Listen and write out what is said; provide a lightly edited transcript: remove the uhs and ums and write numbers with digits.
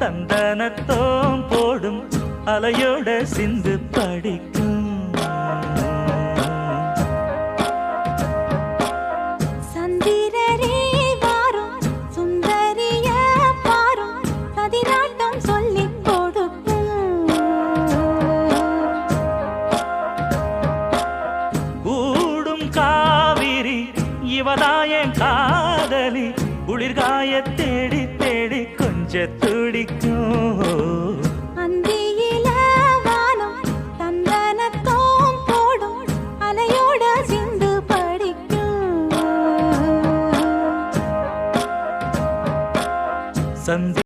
தந்தனத்தோம் போடும் அலையோட சிந்து படிக்கும். சந்திரரே வாரும் சுந்தரிய பாரும் சதிராட்டம் சொல்லிக் கொடுக்கும். கூடும் காவிரி இவதாயன் காதலி குளிர்காய தேடி தேடி கொஞ்ச துடிக்கும். அந்தியில வானம் தந்தனத்தோம் போடும் அலையோட சிந்து படிக்கும். சந்தி